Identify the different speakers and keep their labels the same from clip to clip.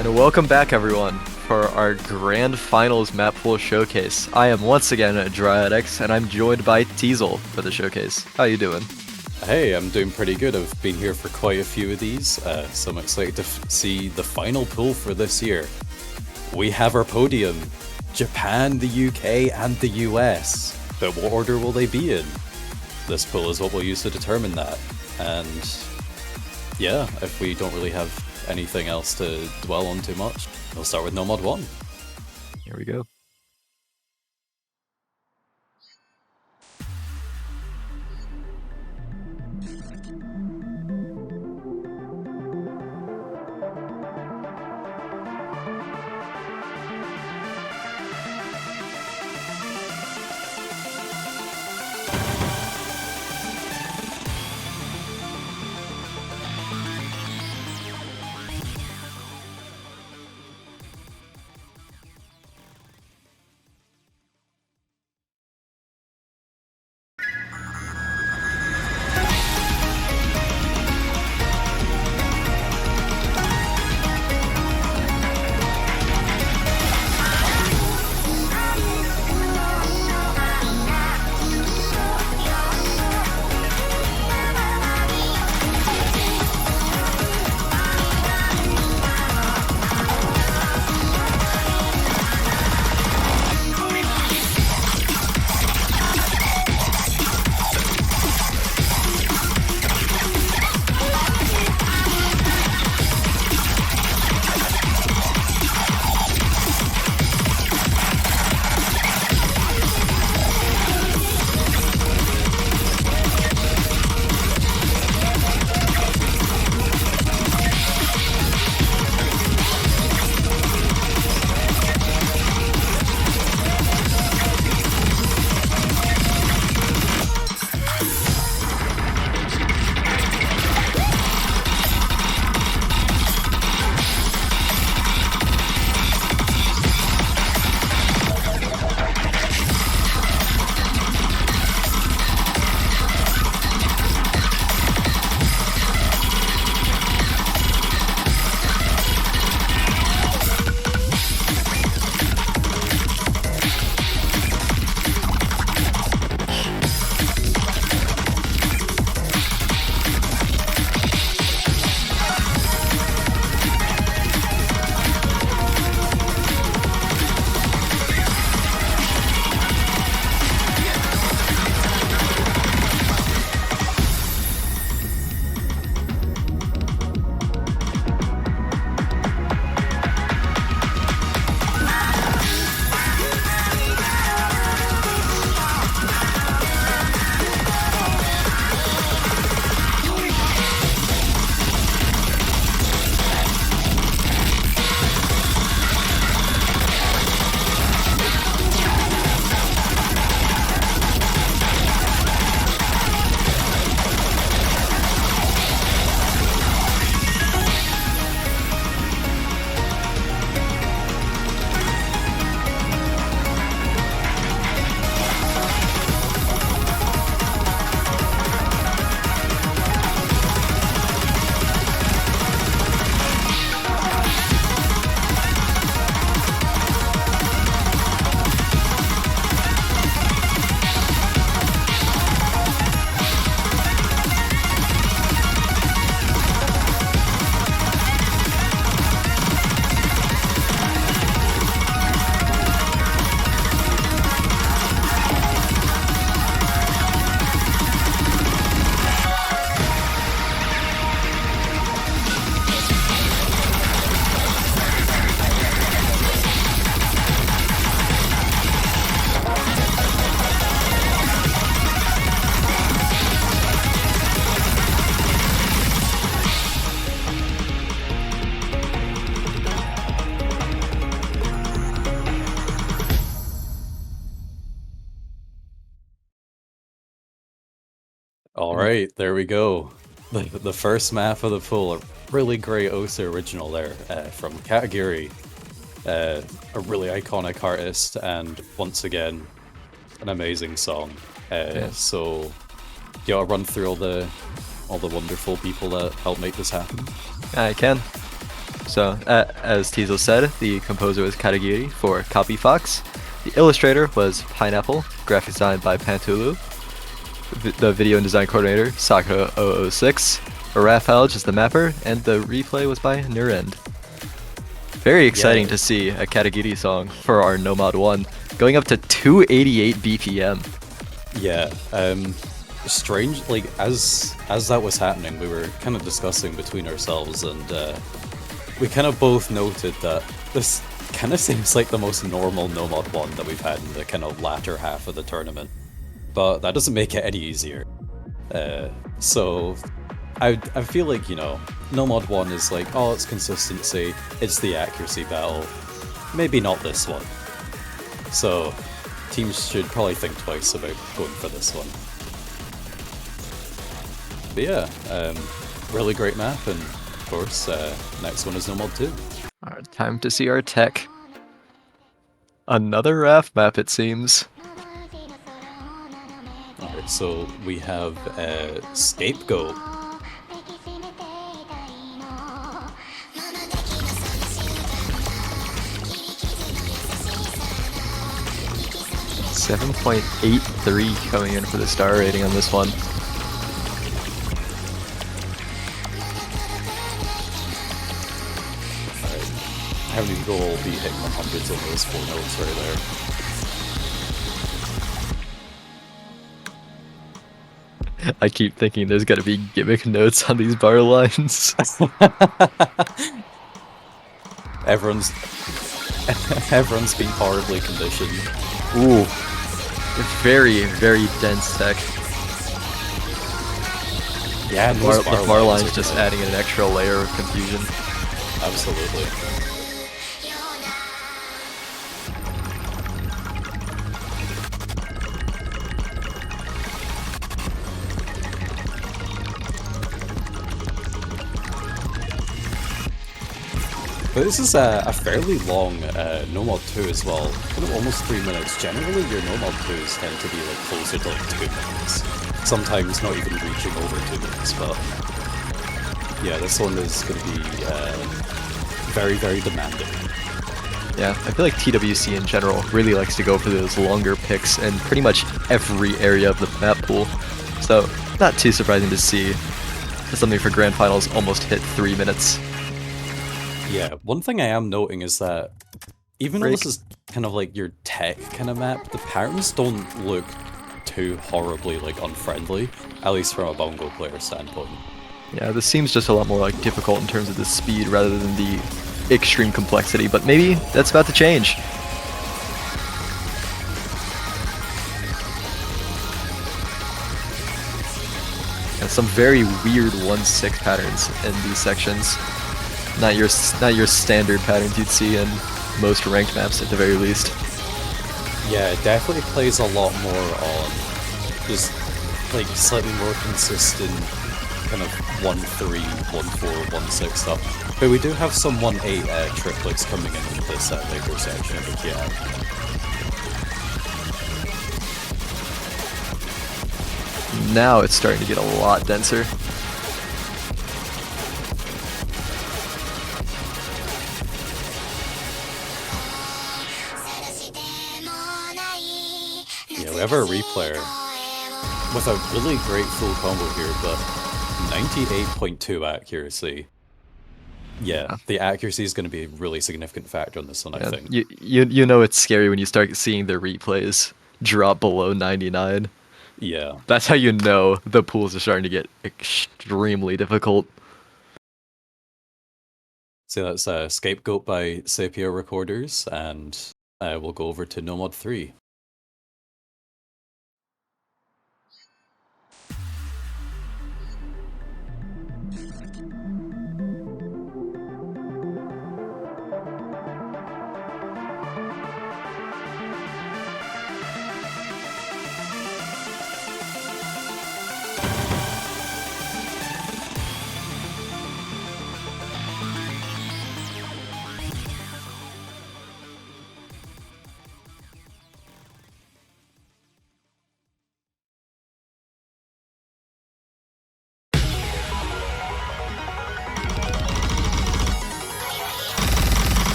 Speaker 1: And welcome back, everyone, for our Grand Finals Mappool Showcase. I am once again at Dryadx, and I'm joined by Teasel for the showcase. How you doing?
Speaker 2: Hey, I'm doing pretty good. I've been here for quite a few of these, so I'm excited to see the final pool for this year. We have our podium, Japan, the UK, and the US. But what order will they be in? This pool is what we'll use to determine that. And yeah, if we don't really have anything else to dwell on too much, we'll start with No Mod 1.
Speaker 1: Here we go.
Speaker 2: Alright, there we go. The first map of the pool, a really great OSA original there from Katagiri. A really iconic artist, and once again, an amazing song. So, do you want to run through all the wonderful people that helped make this happen?
Speaker 1: I can. So, as Teasel said, the composer was Katagiri for Copy Fox. The illustrator was Pineapple, graphic designed by Pantulu. The video and design coordinator, Sakura006. Raphael is the mapper, and the replay was by Nurend. Very exciting to see a Katagiri song for our Nomad 1, going up to 288 BPM.
Speaker 2: Yeah, strange, like, as that was happening, we were kind of discussing between ourselves, and we kind of both noted that this kind of seems like the most normal Nomad 1 that we've had in the kind of latter half of the tournament. But that doesn't make it any easier. So I feel like, you know, Nomad 1 is like, oh, it's consistency, it's the accuracy battle. Maybe not this one. So teams should probably think twice about going for this one. But yeah, really great map, and of course, next one is Nomad 2.
Speaker 1: Alright, time to see our tech. Another RAF map, it seems.
Speaker 2: Alright, so we have Scapegoat.
Speaker 1: 7.83 coming in for the star rating on this one.
Speaker 2: Alright, how many people will be hitting the hundreds on those 4 notes right there?
Speaker 1: I keep thinking there's gotta be gimmick notes on these bar lines.
Speaker 2: Everyone's been horribly conditioned.
Speaker 1: Ooh. Very, very dense tech.
Speaker 2: Yeah,
Speaker 1: the bar line's just adding an extra layer of confusion.
Speaker 2: Absolutely. But this is a fairly long Nomad 2 as well, kind of almost 3 minutes. Generally your Nomad 2s tend to be like closer to like 2 minutes. Sometimes not even reaching over 2 minutes, but yeah, this one is going to be very, very demanding.
Speaker 1: Yeah, I feel like TWC in general really likes to go for those longer picks in pretty much every area of the map pool. So, not too surprising to see something for Grand Finals almost hit 3 minutes.
Speaker 2: Yeah, one thing I am noting is that even though this is kind of like your tech kind of map, the patterns don't look too horribly like unfriendly, at least from a bongo player standpoint.
Speaker 1: Yeah, this seems just a lot more like difficult in terms of the speed rather than the extreme complexity, but maybe that's about to change. And some very weird 1-6 patterns in these sections. Not your standard patterns you'd see in most ranked maps at the very least.
Speaker 2: Yeah, it definitely plays a lot more on just like slightly more consistent kind of 1-3, 1-4, 1-6 stuff. But we do have some 1-8 triplets coming in this later section of the kit.
Speaker 1: Now it's starting to get a lot denser.
Speaker 2: Yeah, we have our replayer with a really great full combo here, but 98.2 accuracy. Yeah, the accuracy is going to be a really significant factor on this one, I think.
Speaker 1: You know it's scary when you start seeing the replays drop below 99.
Speaker 2: Yeah.
Speaker 1: That's how you know the pools are starting to get extremely difficult.
Speaker 2: So that's Scapegoat by Sapio Recorders, and we'll go over to Nomad 3.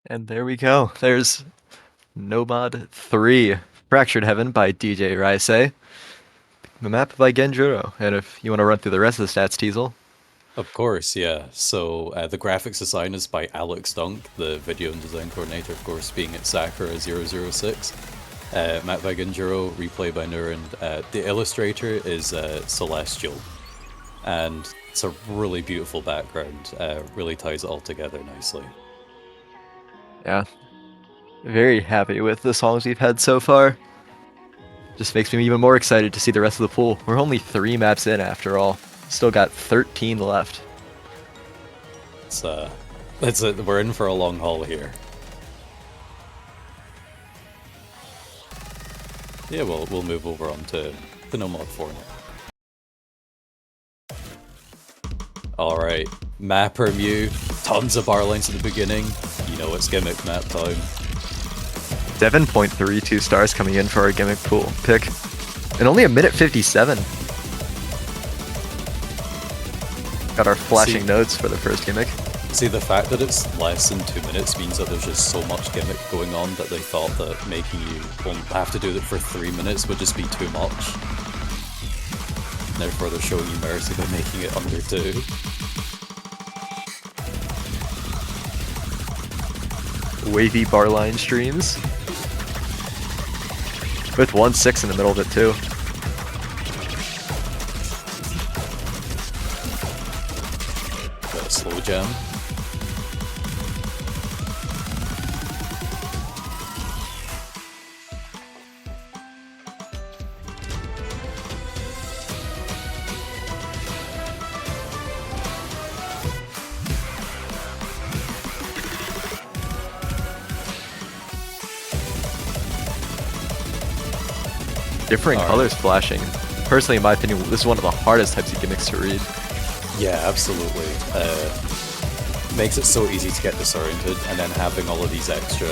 Speaker 1: And there we go. There's Nomad 3, Fractured Heaven by DJ Raisei, the map by Genjuro. And if you want to run through the rest of the stats, Teasel.
Speaker 2: Of course, yeah. So the graphics design is by Alex Dunk, the video and design coordinator, of course, being at Sakura006. Map by Genjuro, replay by Nurin. The illustrator is Celestial. And it's a really beautiful background. Really ties it all together nicely.
Speaker 1: Yeah. Very happy with the songs we've had so far. Just makes me even more excited to see the rest of the pool. We're only 3 maps in after all. Still got 13 left.
Speaker 2: We're in for a long haul here. Yeah, we'll move over on to the Nomad 4 now. Alright, Mapper Mew, tons of bar lines at the beginning. You know it's gimmick map time.
Speaker 1: 7.32 stars coming in for our gimmick pool pick. And only a minute 57. Got our flashing nodes for the first gimmick.
Speaker 2: See, the fact that it's less than 2 minutes means that there's just so much gimmick going on that they thought that making you have to do it for 3 minutes would just be too much. Therefore, they're showing you mercy by making it under 2.
Speaker 1: Wavy barline streams. With 1-6 in the middle of it too.
Speaker 2: Got a slow jam.
Speaker 1: Differing colors flashing. Personally, in my opinion, this is one of the hardest types of gimmicks to read.
Speaker 2: Yeah, absolutely. Makes it so easy to get disoriented, and then having all of these extra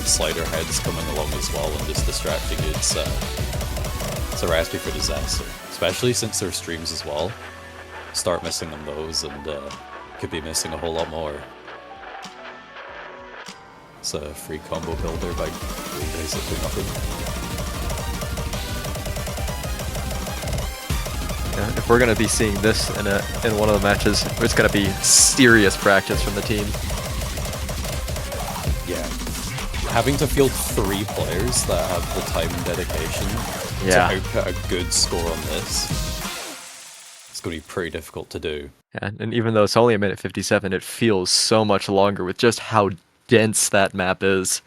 Speaker 2: slider heads coming along as well and just distracting you, it's a recipe for disaster. Especially since there are streams as well. Start missing on those and could be missing a whole lot more. It's a free combo builder by basically nothing.
Speaker 1: Yeah, if we're gonna be seeing this in one of the matches, it's gonna be serious practice from the team.
Speaker 2: Yeah, having to field 3 players that have the time and dedication to output a good score on this, it's gonna be pretty difficult to do.
Speaker 1: Yeah, and even though it's only a minute 57, it feels so much longer with just how dense that map is.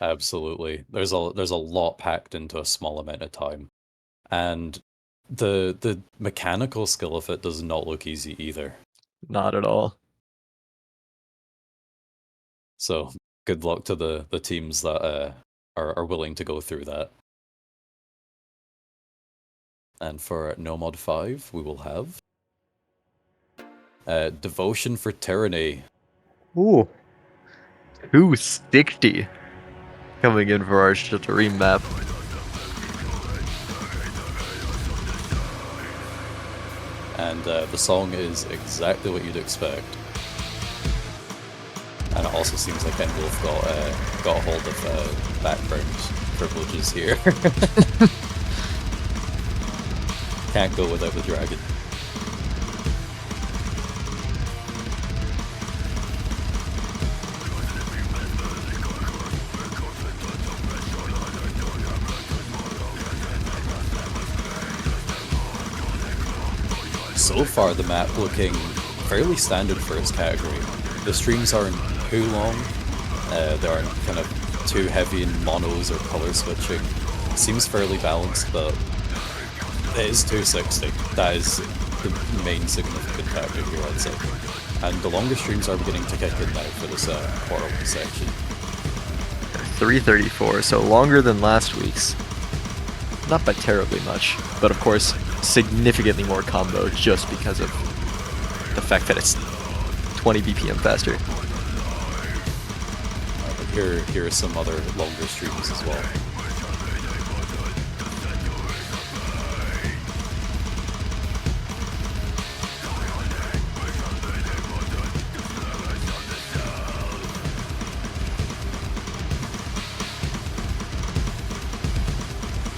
Speaker 2: Absolutely, there's a lot packed into a small amount of time, and the mechanical skill of it does not look easy either.
Speaker 1: Not at all.
Speaker 2: So good luck to the teams that are willing to go through that. And for Nomad 5, we will have Devotion for Tyranny.
Speaker 1: Ooh. 260 coming in for our Shittery map.
Speaker 2: And the song is exactly what you'd expect. And it also seems like Enwolf got a hold of background privileges here. Can't go without the dragon. So far, the map looking fairly standard for its category. The streams aren't too long, they aren't kind of too heavy in monos or color switching. It seems fairly balanced, but it is 260. That is the main significant factor here, I'd say. And the longer streams are beginning to kick in now for this quarterly section.
Speaker 1: 334, so longer than last week's. Not by terribly much, but of course, significantly more combo just because of the fact that it's 20 BPM faster.
Speaker 2: Here are some other longer streams as well.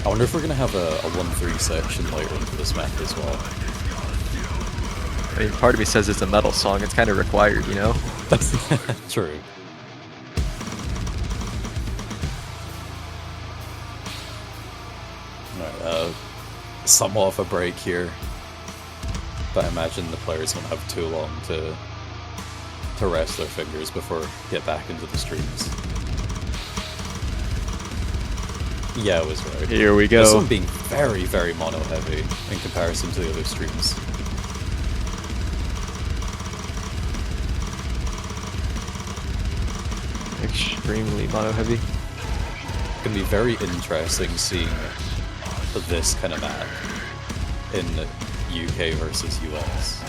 Speaker 2: I wonder if we're gonna have a 1-3 section later into this map as well.
Speaker 1: I mean, part of me says it's a metal song. It's kind of required, you know?
Speaker 2: True. Alright, somewhat of a break here. But I imagine the players won't have too long to rest their fingers before get back into the streams. Yeah, I was right.
Speaker 1: Here we go.
Speaker 2: This one being very, very mono-heavy in comparison to the other streams.
Speaker 1: Extremely mono-heavy.
Speaker 2: It's gonna be very interesting seeing this kind of map in UK versus US.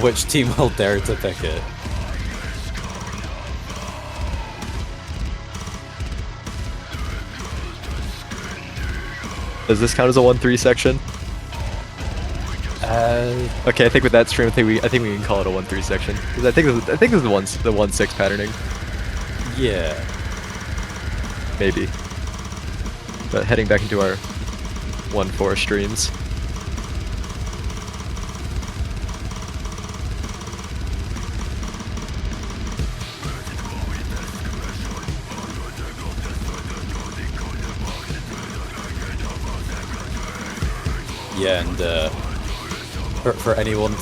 Speaker 2: Which team will dare to pick it?
Speaker 1: Does this count as a 1-3 section? Okay, I think with that stream, I think we can call it a 1-3 section because I think this is the 1-6 patterning.
Speaker 2: Yeah.
Speaker 1: Maybe. But heading back into our 1-4 streams.
Speaker 2: Yeah, and for anyone,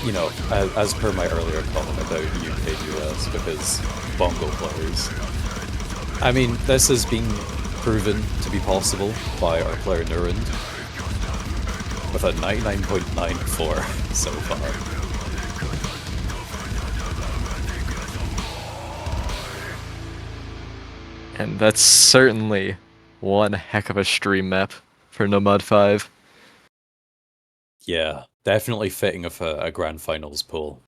Speaker 2: you know, as per my earlier comment about UK-US, because bongo players, I mean, this has been proven to be possible by our player Nurund with a 99.94 so far.
Speaker 1: And that's certainly one heck of a stream map for Nomad 5.
Speaker 2: Yeah, definitely fitting of a Grand Finals pool.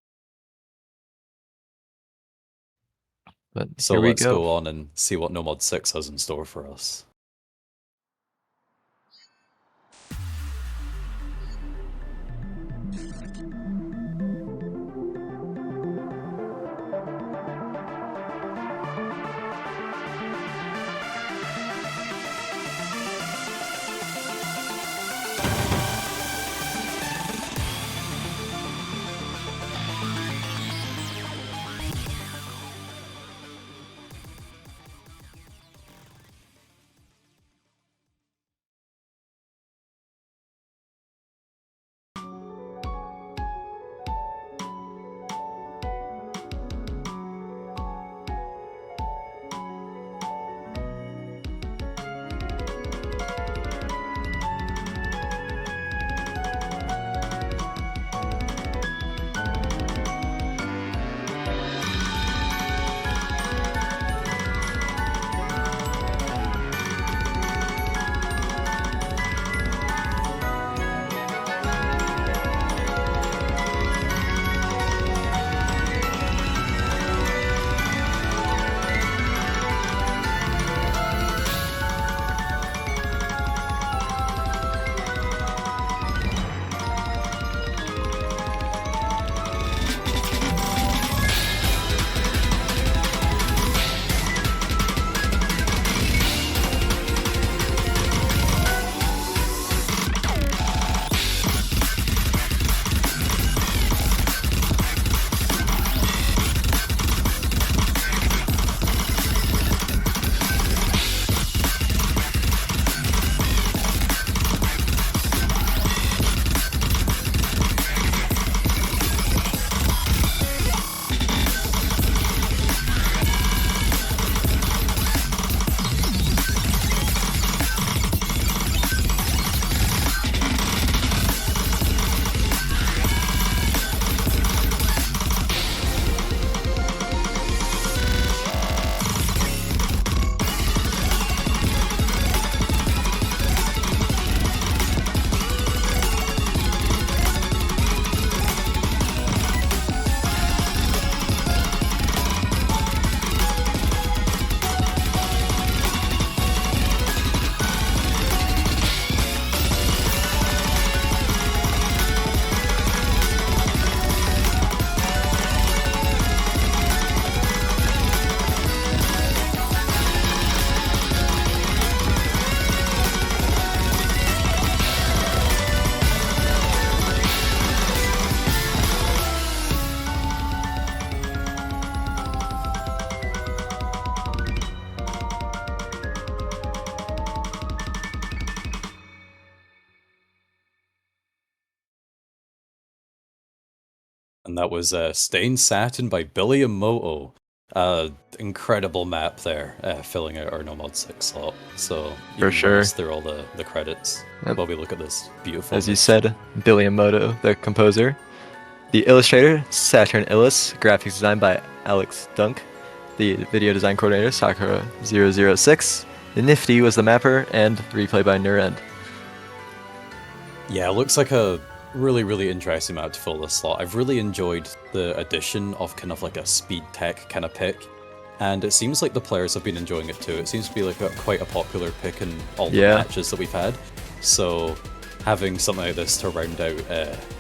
Speaker 1: But
Speaker 2: So
Speaker 1: here we
Speaker 2: let's
Speaker 1: go.
Speaker 2: go on and see what Nomad 6 has in store for us. And that was Stained Satin by Billy and Moto. Incredible map there, filling out our No Mod 6 slot. So you
Speaker 1: For
Speaker 2: can
Speaker 1: sure.
Speaker 2: run us through all the credits
Speaker 1: Yep.
Speaker 2: while we look at this beautiful
Speaker 1: As you
Speaker 2: image.
Speaker 1: said, Billy Moto, the composer. The illustrator, Saturn Illis. Graphics designed by Alex Dunk. The video design coordinator, Sakura006. The Nifty was the mapper, and replay by Nurend.
Speaker 2: Yeah, it looks like a really interesting map to fill this slot. I've really enjoyed the addition of kind of like a speed tech kind of pick, and it seems like the players have been enjoying it too. It seems to be like quite a popular pick in all the matches that we've had. So having something like this to round out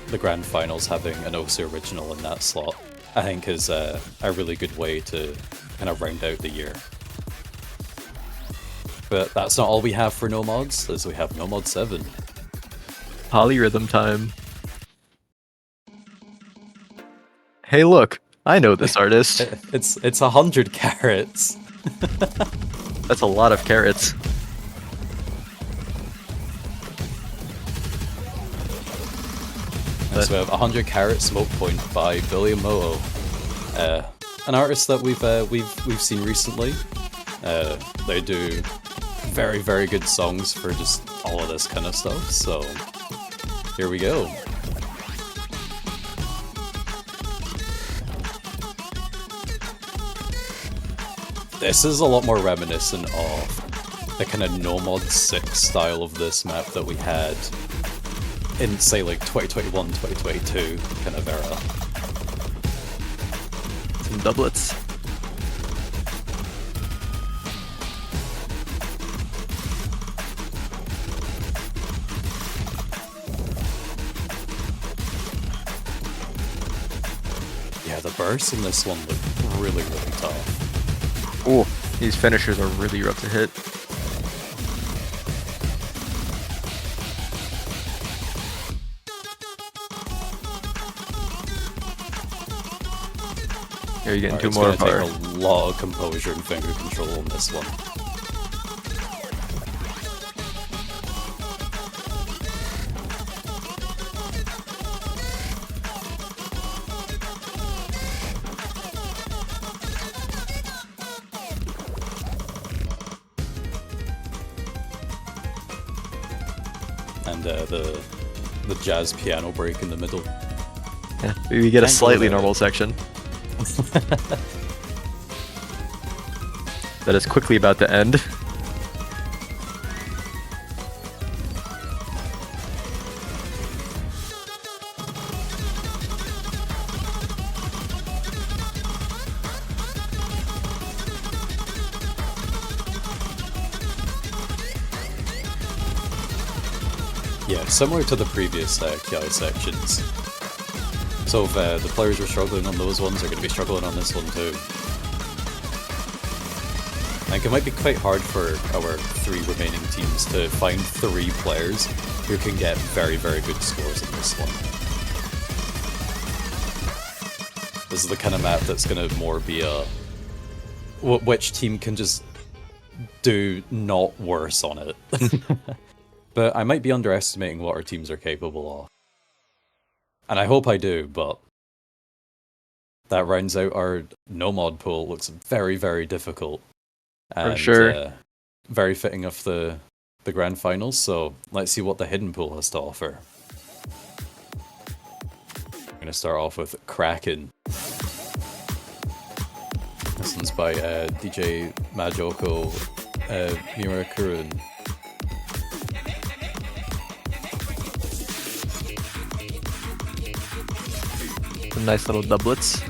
Speaker 2: the Grand Finals, having an OC original in that slot, I think is a really good way to kind of round out the year. But that's not all we have for No Mods, as we have No Mod 7.
Speaker 1: Polyrhythm time. Hey look, I know this artist.
Speaker 2: It's 100 carats.
Speaker 1: That's a lot of carrots.
Speaker 2: So we have 100 Carat Smoke Point by Billy and Moto, an artist that we've seen recently. They do very good songs for just all of this kind of stuff. So here we go. This is a lot more reminiscent of the kind of No Mod 6 style of this map that we had in, say, like 2021, 2022 kind of era.
Speaker 1: Some doublets.
Speaker 2: Yeah, the bursts in this one look really tough.
Speaker 1: Ooh, these finishers are really rough to hit. Here you're getting two more of our...
Speaker 2: It's gonna take a lot of composure and finger control on this one. And the jazz piano break in the middle.
Speaker 1: Yeah, we get a slightly normal section. That is quickly about to end.
Speaker 2: Yeah, similar to the previous Kiai sections. So if the players were struggling on those ones, they're going to be struggling on this one too. I think it might be quite hard for our three remaining teams to find three players who can get very good scores in this one. This is the kind of map that's going to more be a... which team can just do not worse on it. But I might be underestimating what our teams are capable of. And I hope I do, but that rounds out our no mod pool. Looks very difficult. And,
Speaker 1: For sure.
Speaker 2: Very fitting of the Grand Finals, so let's see what the hidden pool has to offer. I'm going to start off with Kraken. This one's by DJ Majoko Mirakurun.
Speaker 1: Some nice little doublets.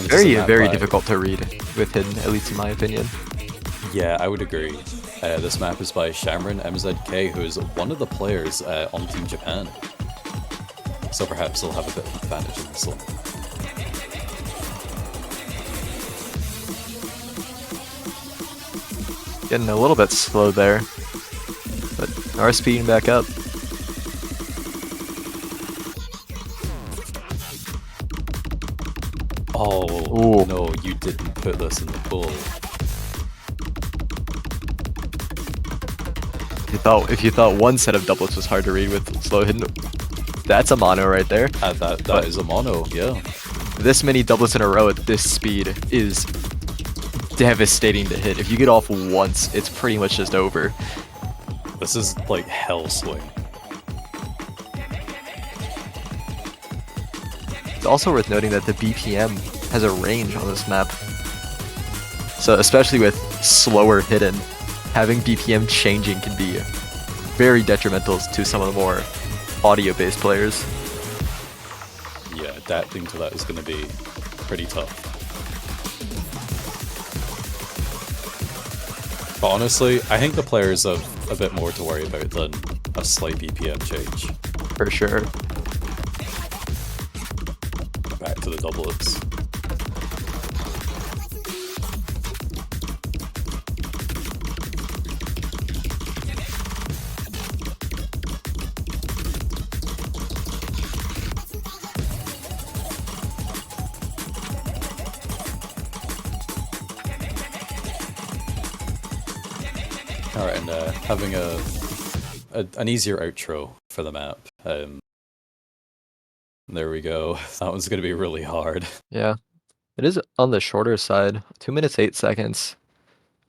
Speaker 1: Very difficult to read with hidden, at least in my opinion.
Speaker 2: Yeah, I would agree. This map is by Shamron MZK, who is one of the players on Team Japan. So perhaps he'll have a bit of advantage in this one.
Speaker 1: Getting a little bit slow there, but are speeding back up.
Speaker 2: Oh,
Speaker 1: ooh.
Speaker 2: No, you didn't put this in the pool.
Speaker 1: If you thought one set of doublets was hard to read with slow hidden, That's a mono right there.
Speaker 2: That is a mono, yeah.
Speaker 1: This many doublets in a row at this speed is devastating to hit. If you get off once, it's pretty much just over.
Speaker 2: This is like hell swing.
Speaker 1: It's also worth noting that the BPM has a range on this map. So especially with slower hidden, having BPM changing can be very detrimental to some of the more audio-based players.
Speaker 2: Yeah, adapting to that is going to be pretty tough. But honestly, I think the players have a bit more to worry about than a slight BPM change.
Speaker 1: For sure.
Speaker 2: Back to the doublets. Alright, and having an easier outro for the map. There we go. That one's going to be really hard.
Speaker 1: Yeah. It is on the shorter side. 2 minutes 8 seconds.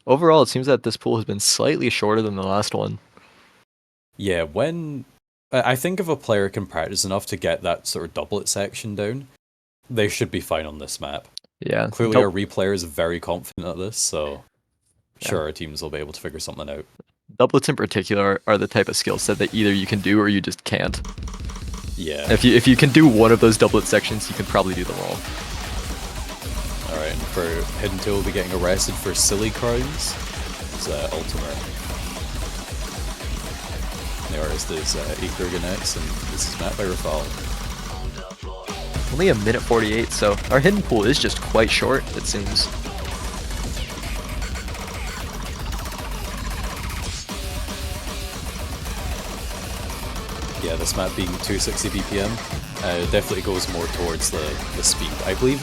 Speaker 1: Overall, it seems that this pool has been slightly shorter than the last one.
Speaker 2: Yeah, when I think if a player can practice enough to get that sort of doublet section down, they should be fine on this map.
Speaker 1: Yeah.
Speaker 2: Clearly our replayer is very confident at this, so sure our teams will be able to figure something out.
Speaker 1: Doublets in particular are the type of skill set that either you can do or you just can't.
Speaker 2: Yeah.
Speaker 1: If you can do one of those doublet sections, you can probably do them all.
Speaker 2: Alright, and for Hidden Two, we'll be getting arrested for silly crimes. It's ultimate. The artist is Ekerganex, and this is Matt by Rafal.
Speaker 1: Only a minute 48, so our hidden pool is just quite short, it seems.
Speaker 2: Yeah, this map being 260 BPM definitely goes more towards the speed. I believe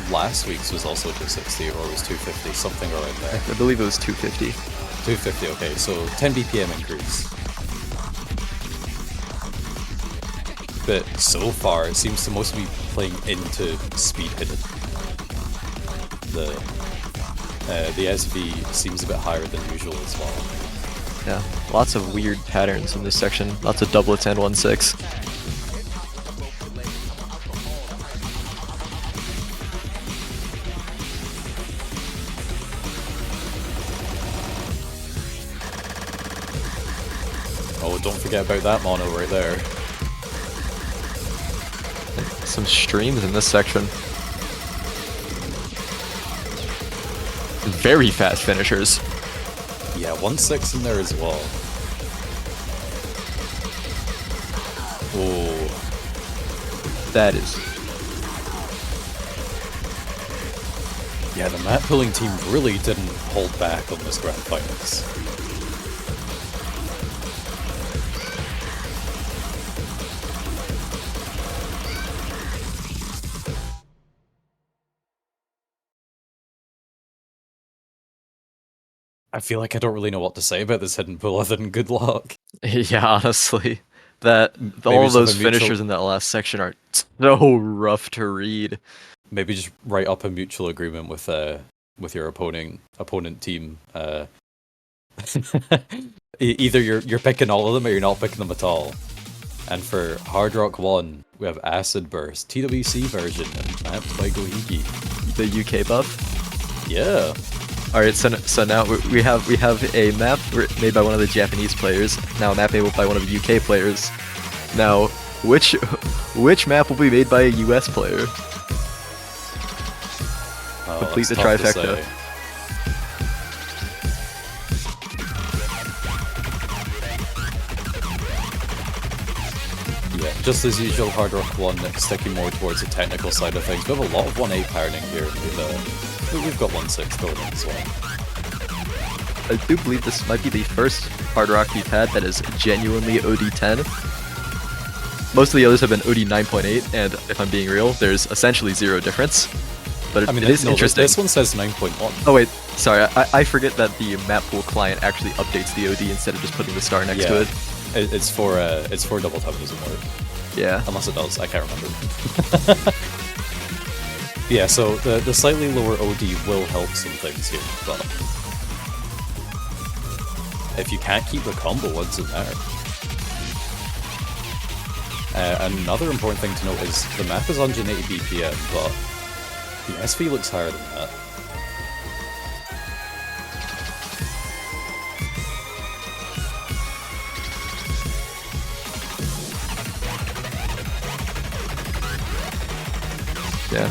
Speaker 2: last week's was also 260 or was 250, something around there.
Speaker 1: I believe it was 250.
Speaker 2: 250, okay, so 10 BPM increase. But so far, it seems to mostly be playing into speed hidden. The SV seems a bit higher than usual as well.
Speaker 1: Yeah, lots of weird patterns in this section. Lots of doublets and 1-6.
Speaker 2: Oh, don't forget about that mono right there.
Speaker 1: Some streams in this section. Very fast finishers.
Speaker 2: Yeah, 1-6 in there as well. Oh.
Speaker 1: That is...
Speaker 2: Yeah, the map pulling team really didn't hold back on this Grand Finals. I feel like I don't really know what to say about this hidden pool other than good luck.
Speaker 1: Yeah, honestly. All those finishers in that last section are so rough to read.
Speaker 2: Maybe just write up a mutual agreement with your opponent team. Either you're picking all of them or you're not picking them at all. And for Hard Rock 1, we have Acid Burst, TWC version, and mapped by Gohiki.
Speaker 1: The UK buff?
Speaker 2: Yeah.
Speaker 1: Alright, so now we have a map made by one of the Japanese players, now a map made by one of the UK players. Now, which map will be made by a US player? Complete the trifecta.
Speaker 2: Yeah, just as usual, Hard Rock 1 sticking more towards the technical side of things. We have a lot of 1-8 pattern here. We've got 1-6 going on as well.
Speaker 1: I do believe this might be the first Hard Rock we've had that is genuinely OD10. Most of the others have been OD 9.8, and if I'm being real, there's essentially zero difference. But it is interesting.
Speaker 2: This one says 9.1.
Speaker 1: Oh wait, sorry, I forget that the map pool client actually updates the OD instead of just putting the star next to it.
Speaker 2: It's for double tap, doesn't work.
Speaker 1: Yeah.
Speaker 2: Unless it does, I can't remember. Yeah, so the slightly lower OD will help some things here, but if you can't keep the combo, what's it matter? Another important thing to note is the map is 180 BPM, but the SV looks higher than that.
Speaker 1: Yeah.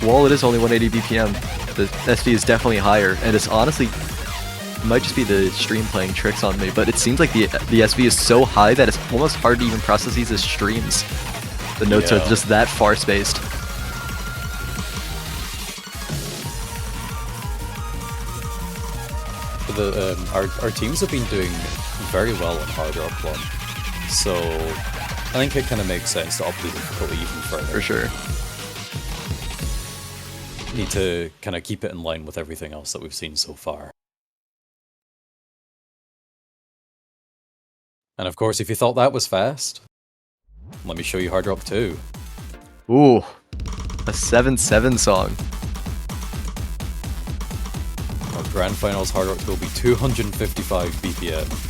Speaker 1: While it is only 180 BPM, the SV is definitely higher, and it's honestly it might just be the stream playing tricks on me, but it seems like the SV is so high that it's almost hard to even process these as streams. The notes are just that far spaced.
Speaker 2: Our teams have been doing very well on Hard Rock 1, so I think it kind of makes sense to up the difficulty even further.
Speaker 1: For sure.
Speaker 2: Need to kind of keep it in line with everything else that we've seen so far. And of course, if you thought that was fast, let me show you Hard Rock 2.
Speaker 1: Ooh, a 7-7 song.
Speaker 2: Our Grand Finals Hard Rock 2 will be 255 BPM.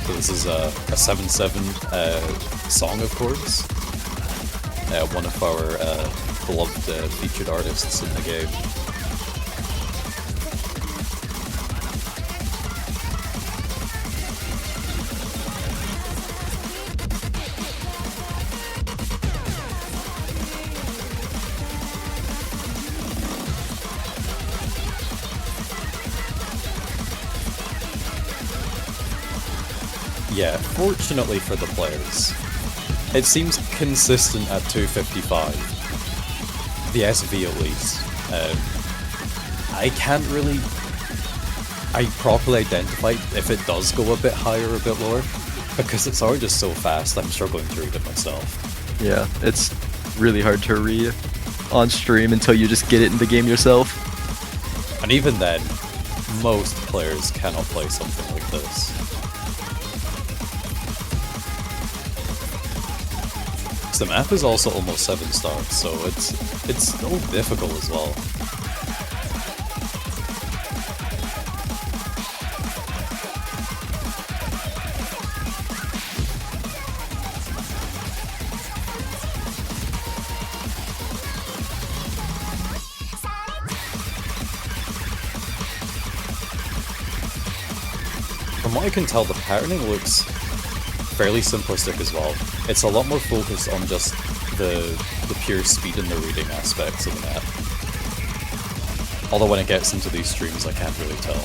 Speaker 2: So this is a 7-7 song, of course. One of our beloved featured artists in the game. Yeah, fortunately for the players, it seems consistent at 255. The SV at least. I can't really properly identify if it does go a bit higher or a bit lower, because it's all just so fast, I'm struggling to read it myself.
Speaker 1: Yeah, it's really hard to read on stream until you just get it in the game yourself.
Speaker 2: And even then, most players cannot play something like this. The map is also almost 7 stars, so it's still difficult as well. From what I can tell, the patterning looks fairly simplistic as well. It's a lot more focused on just the pure speed and the reading aspects of the map. Although when it gets into these streams, I can't really tell.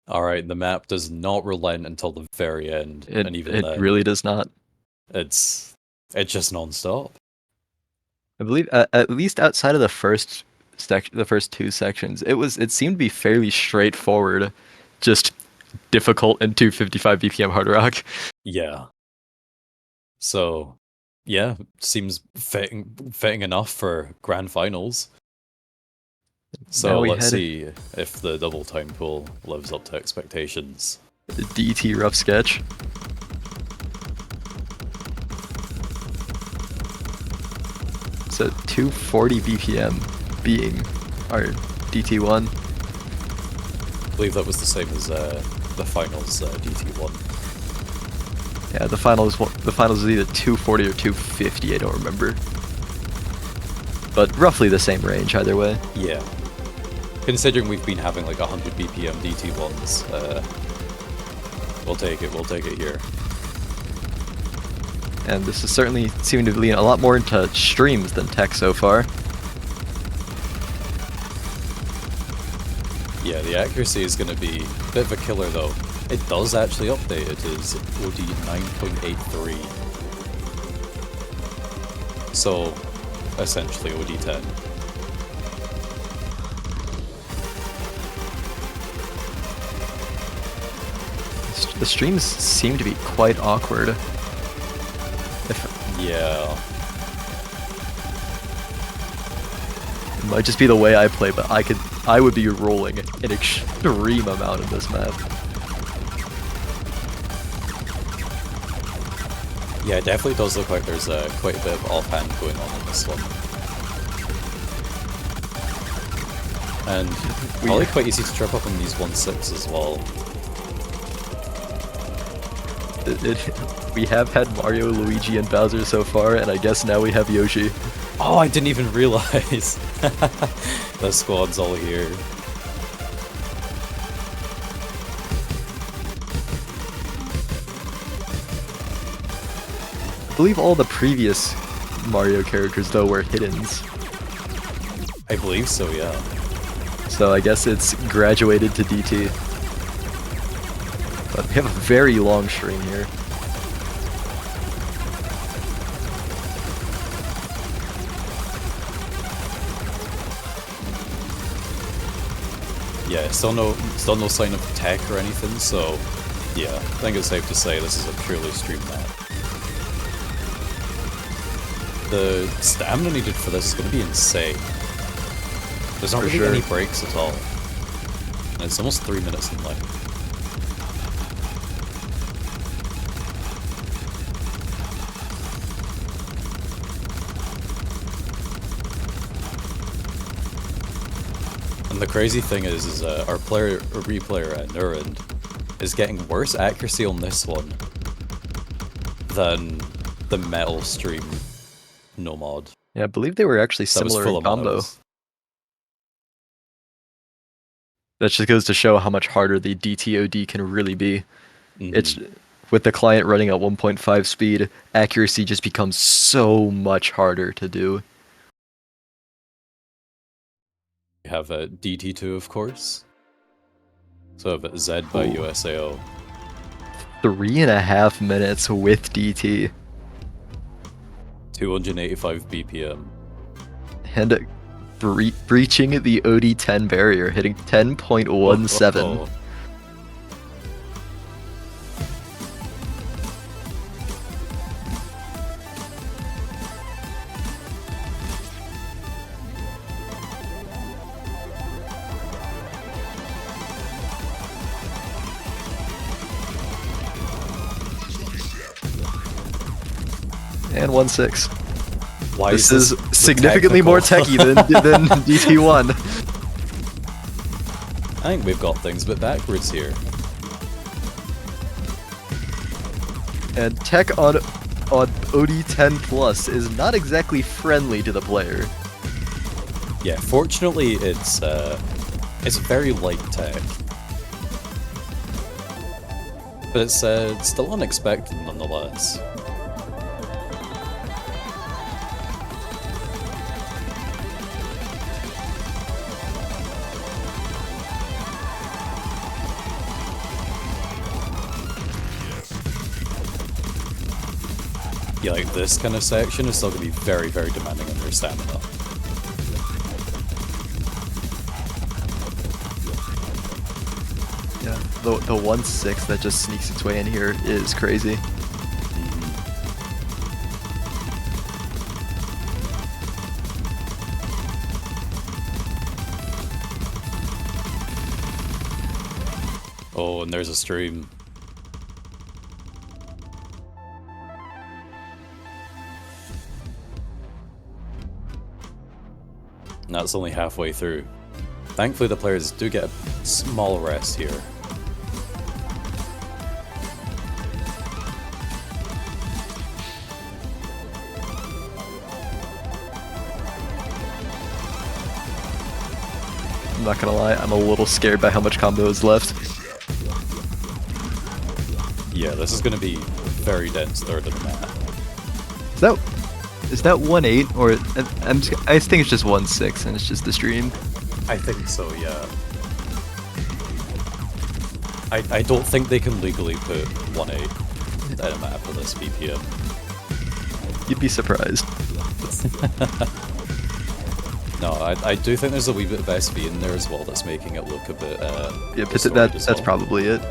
Speaker 2: Alright, the map does not relent until the very end, and even
Speaker 1: it
Speaker 2: then,
Speaker 1: really does not.
Speaker 2: It's just non-stop.
Speaker 1: I believe at least outside of the first two sections, it seemed to be fairly straightforward, just difficult and 255 BPM hard rock.
Speaker 2: Yeah. So, yeah, seems fitting enough for Grand Finals. So let's see if the double time pool lives up to expectations.
Speaker 1: The DT rough sketch. So 240 BPM being our DT1.
Speaker 2: I believe that was the same as the finals DT1.
Speaker 1: Yeah, the finals is either 240 or 250, I don't remember. But roughly the same range either way.
Speaker 2: Yeah. Considering we've been having like 100 BPM DT1s, we'll take it here.
Speaker 1: And this is certainly seeming to lean a lot more into streams than tech so far.
Speaker 2: Yeah, the accuracy is going to be a bit of a killer though. It does actually update. It is OD 9.83. So, essentially OD 10.
Speaker 1: The streams seem to be quite awkward.
Speaker 2: Yeah.
Speaker 1: It might just be the way I play, but I would be rolling an extreme amount of this map.
Speaker 2: Yeah, it definitely does look like there's quite a bit of offhand going on in this one. And probably quite easy to trip up on these 1-6 as well.
Speaker 1: We have had Mario, Luigi, and Bowser so far, and I guess now we have Yoshi.
Speaker 2: Oh, I didn't even realize. The squad's all here.
Speaker 1: I believe all the previous Mario characters, though, were hiddens.
Speaker 2: I believe so, yeah.
Speaker 1: So I guess it's graduated to DT. But we have a very long stream here.
Speaker 2: Yeah, still no sign of tech or anything, so yeah, I think it's safe to say this is a purely stream map. The stamina needed for this is going to be insane. There's not really any breaks at all. And it's almost 3 minutes in length. And the crazy thing is our replayer at Nurend is getting worse accuracy on this one than the metal stream no mod.
Speaker 1: Yeah, I believe they were actually similar in combo. That just goes to show how much harder the DTOD can really be. It's with the client running at 1.5 speed, accuracy just becomes so much harder to do.
Speaker 2: We have a DT2, of course. So we have Z by USAO.
Speaker 1: 3.5 minutes with DT.
Speaker 2: 285 BPM.
Speaker 1: And breaching the OD10 barrier, hitting 10.17. And 1-6.
Speaker 2: Why
Speaker 1: this is significantly more techy than DT1.
Speaker 2: I think we've got things a bit backwards here.
Speaker 1: And tech on OD10 Plus is not exactly friendly to the player.
Speaker 2: Yeah, fortunately it's very light tech. But it's still unexpected nonetheless. Yeah, like this kind of section is still going to be very, very demanding on your stamina.
Speaker 1: Yeah, the 1-6 that just sneaks its way in here is crazy.
Speaker 2: Oh, and there's a stream. And that's only halfway through. Thankfully the players do get a small rest here.
Speaker 1: I'm not gonna lie, I'm a little scared by how much combo is left.
Speaker 2: Yeah, this is going to be very dense third of the map.
Speaker 1: Is that 1-8 or I think it's just 1-6 and it's just the stream.
Speaker 2: I think so, yeah. I don't think they can legally put 1-8 in a map for this BPM.
Speaker 1: You'd be surprised.
Speaker 2: No, I do think there's a wee bit of SV in there as well that's making it look a bit
Speaker 1: yeah, but that's probably it.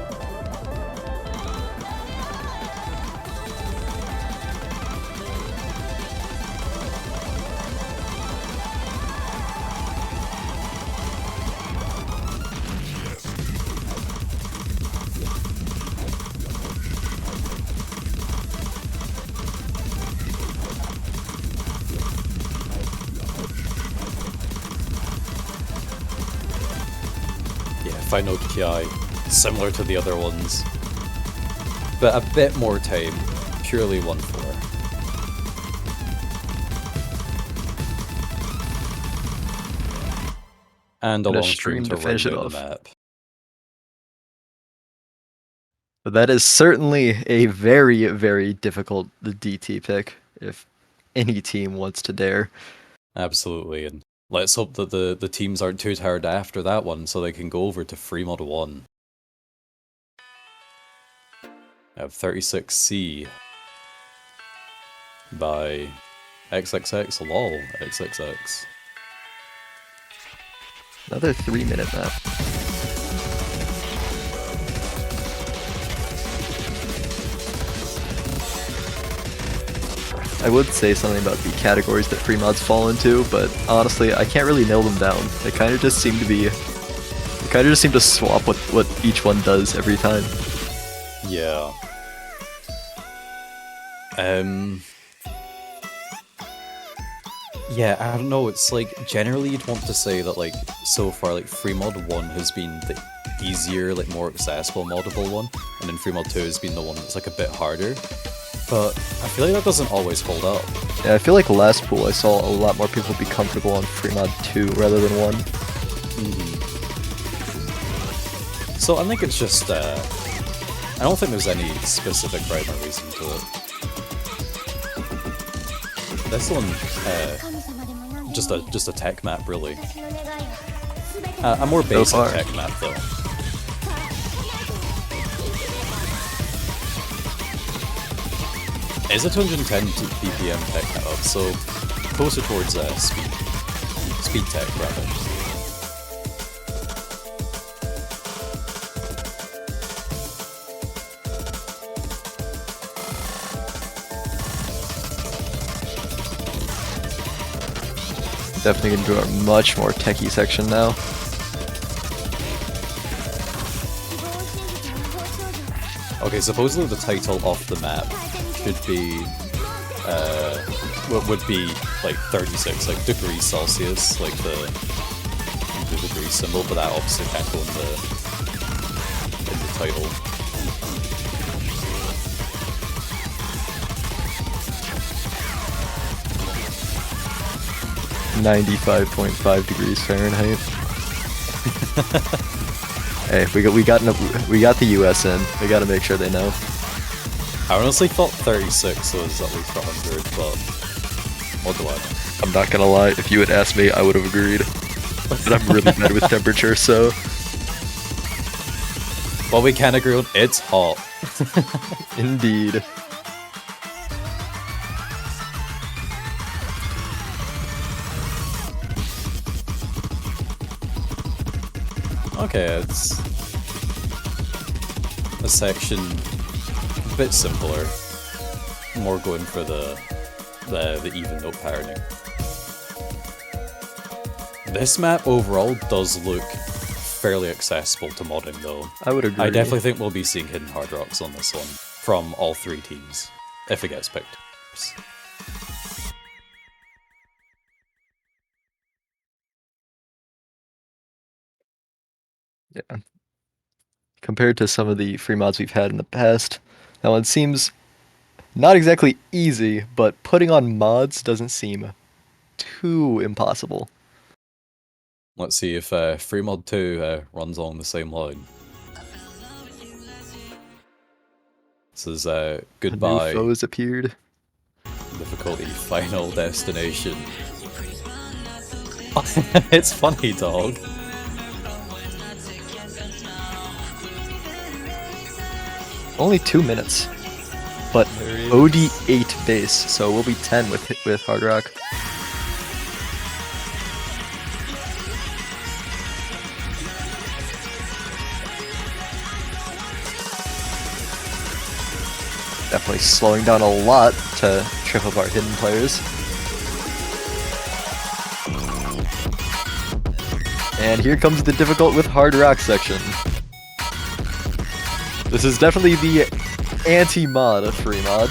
Speaker 2: Final Ki, similar to the other ones, but a bit more time, purely 1-4. And a long stream to finish it off. The map.
Speaker 1: But that is certainly a very, very difficult DT pick if any team wants to dare.
Speaker 2: Absolutely, and let's hope that the teams aren't too tired after that one so they can go over to Free Mod 1. I have 36C by XXX lol XXX.
Speaker 1: Another 3-minute map. I would say something about the categories that free mods fall into, but honestly, I can't really nail them down. They kind of just seem to swap what each one does every time.
Speaker 2: Yeah. Yeah, I don't know, it's like, generally you'd want to say that, like, so far, like, Free Mod 1 has been the easier, like, more accessible moddable one, and then Free Mod 2 has been the one that's, like, a bit harder. But I feel like that doesn't always hold up.
Speaker 1: Yeah, I feel like last pool I saw a lot more people be comfortable on Free Mod 2 rather than 1.
Speaker 2: So I think it's just, I don't think there's any specific rhyme or reason to it. This one, just a tech map, really. A more basic tech map, though. It's a 210 BPM tech map, so closer towards speed tech, rather.
Speaker 1: Definitely gonna do a much more techie section now.
Speaker 2: Okay, supposedly the title of the map should be, would be like 36, like degrees Celsius, like the degree symbol, but that obviously can't go in the title.
Speaker 1: .5 degrees Fahrenheit. Hey, we got the US in. We gotta make sure they know.
Speaker 2: I honestly thought 36 was at least 100, but what do I know?
Speaker 1: I'm not gonna lie, if you had asked me, I would have agreed. But I'm really bad with temperature, so...
Speaker 2: Well, we can agree on it's hot.
Speaker 1: Indeed.
Speaker 2: Okay, it's a section a bit simpler, more going for the even note patterning. This map overall does look fairly accessible to modding, though.
Speaker 1: I would agree.
Speaker 2: I definitely think we'll be seeing hidden hard rocks on this one from all three teams if it gets picked.
Speaker 1: Yeah. Compared to some of the free mods we've had in the past, that one seems not exactly easy, but putting on mods doesn't seem too impossible.
Speaker 2: Let's see if Free Mod 2 runs along the same line. This is Goodbye.
Speaker 1: New foes appeared.
Speaker 2: difficulty, Final Destination. It's funny, dog.
Speaker 1: Only 2 minutes, but OD8 base, so we'll be 10 with Hard Rock. Definitely slowing down a lot to trip up our hidden players. And here comes the difficult with Hard Rock section. This is definitely the anti-mod of free mod.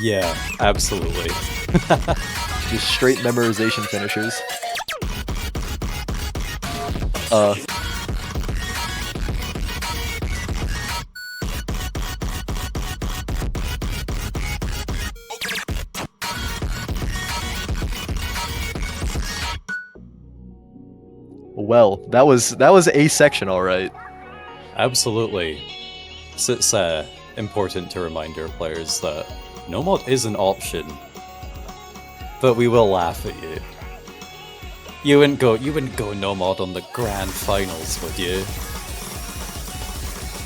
Speaker 2: Yeah, absolutely.
Speaker 1: Just straight memorization finishers. Well, that was a section, all right.
Speaker 2: Absolutely. So it's important to remind our players that no mod is an option, but we will laugh at you. You wouldn't go no mod on the Grand Finals, would you?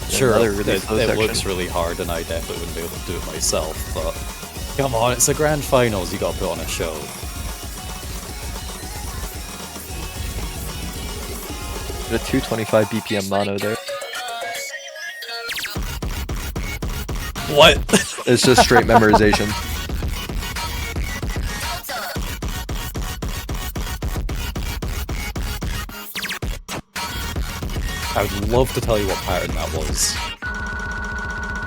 Speaker 2: Sure, it looks really hard, and I definitely wouldn't be able to do it myself. But come on, it's the Grand Finals. You got to put on a show.
Speaker 1: The 225 BPM mono there.
Speaker 2: What?
Speaker 1: It's just straight memorization.
Speaker 2: I would love to tell you what pattern that was,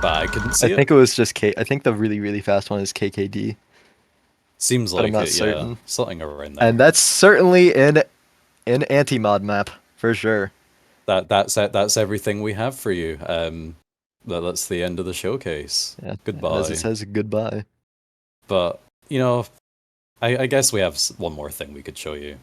Speaker 2: but I couldn't see it.
Speaker 1: I think it was just K. I think the really fast one is KKD.
Speaker 2: Seems like
Speaker 1: I'm not
Speaker 2: it,
Speaker 1: certain.
Speaker 2: yeah. Something around there.
Speaker 1: And that's certainly an anti-mod map for sure.
Speaker 2: That's everything we have for you. That's the end of the showcase.
Speaker 1: Yeah,
Speaker 2: goodbye.
Speaker 1: as it says, goodbye.
Speaker 2: But you know, I guess we have one more thing we could show you.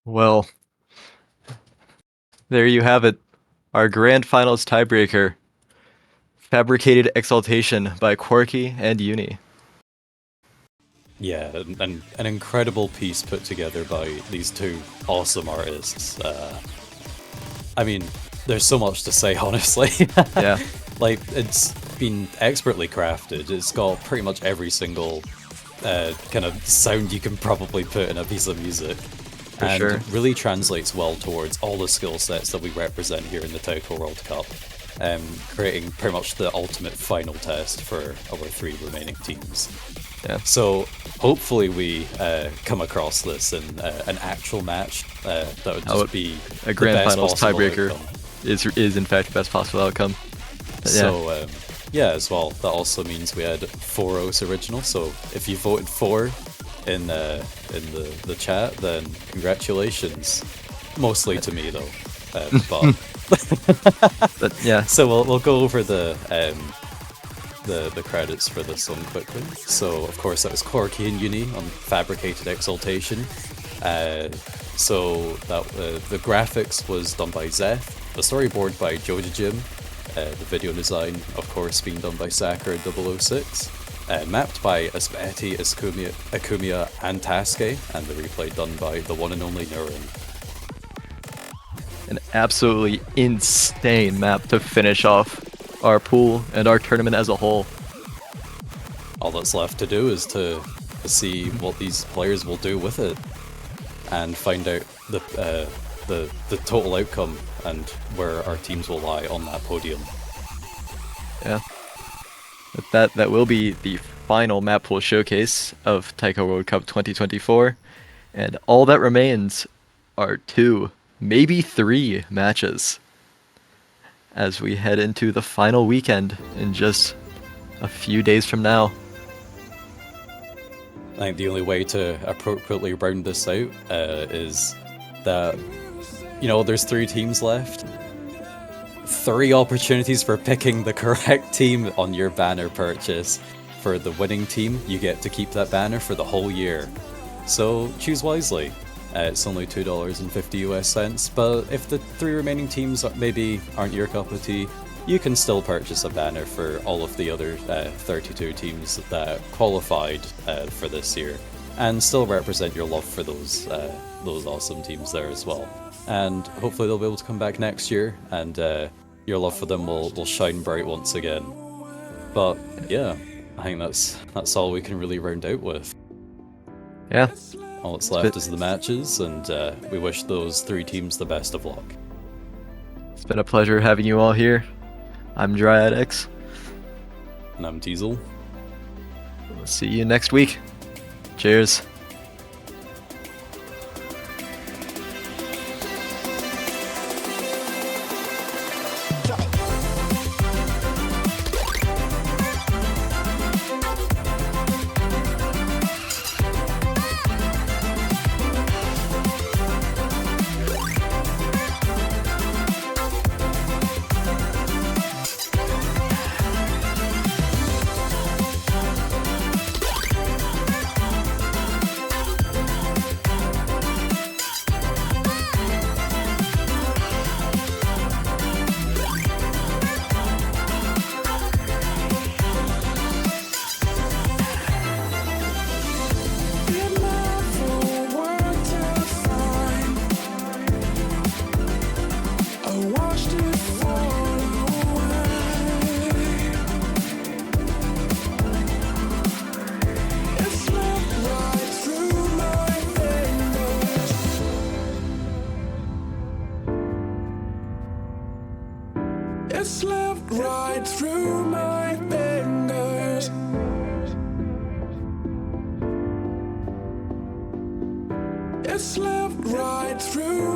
Speaker 1: Well, there you have it. Our Grand Finals tiebreaker. Fabricated Exaltation by Quirky and Uni.
Speaker 2: Yeah, and an incredible piece put together by these two awesome artists. I mean, there's so much to say, honestly.
Speaker 1: Yeah.
Speaker 2: Like, it's been expertly crafted. It's got pretty much every single kind of sound you can probably put in a piece of music.
Speaker 1: For
Speaker 2: and
Speaker 1: sure.
Speaker 2: really translates well towards all the skill sets that we represent here in the Taiko World Cup, creating pretty much the ultimate final test for our three remaining teams.
Speaker 1: Yeah.
Speaker 2: So hopefully we come across this in an actual match that would just be
Speaker 1: a Grand
Speaker 2: the best
Speaker 1: Finals
Speaker 2: possible
Speaker 1: tiebreaker
Speaker 2: outcome.
Speaker 1: is in fact the best possible outcome. But yeah.
Speaker 2: So yeah, as well, that also means we had 4 O's original. So if you voted 4 in the chat, then congratulations. Mostly to me though,
Speaker 1: But yeah.
Speaker 2: So we'll go over the credits for this one quickly. So of course that was Corky and Uni on Fabricated Exaltation. So that the graphics was done by Zeth, the storyboard by Jojajim, the video design of course being done by Sakura006. Mapped by Aspetti, Akumia, and Tasuke, and the replay done by the one and only Nurin.
Speaker 1: An absolutely insane map to finish off our pool and our tournament as a whole.
Speaker 2: All that's left to do is to see what these players will do with it, and find out the total outcome and where our teams will lie on that podium.
Speaker 1: Yeah. But that will be the final Mappool Showcase of Taiko World Cup 2024, and all that remains are 2, maybe 3 matches as we head into the final weekend in just a few days from now.
Speaker 2: I think the only way to appropriately round this out is that, you know, there's 3 teams left. 3 opportunities for picking the correct team on your banner purchase. For the winning team, you get to keep that banner for the whole year. So choose wisely. It's only $2.50 US, but if the 3 remaining teams maybe aren't your cup of tea, you can still purchase a banner for all of the other 32 teams that qualified for this year. and still represent your love for those awesome teams there as well. And hopefully they'll be able to come back next year, and your love for them will shine bright once again. But yeah, I think that's all we can really round out with.
Speaker 1: Yeah.
Speaker 2: All that's left is the matches, and we wish those 3 teams the best of luck.
Speaker 1: It's been a pleasure having you all here. I'm DryadX.
Speaker 2: And I'm Teasel.
Speaker 1: We'll see you next week. Cheers.
Speaker 3: It slipped right through my fingers. It slipped right through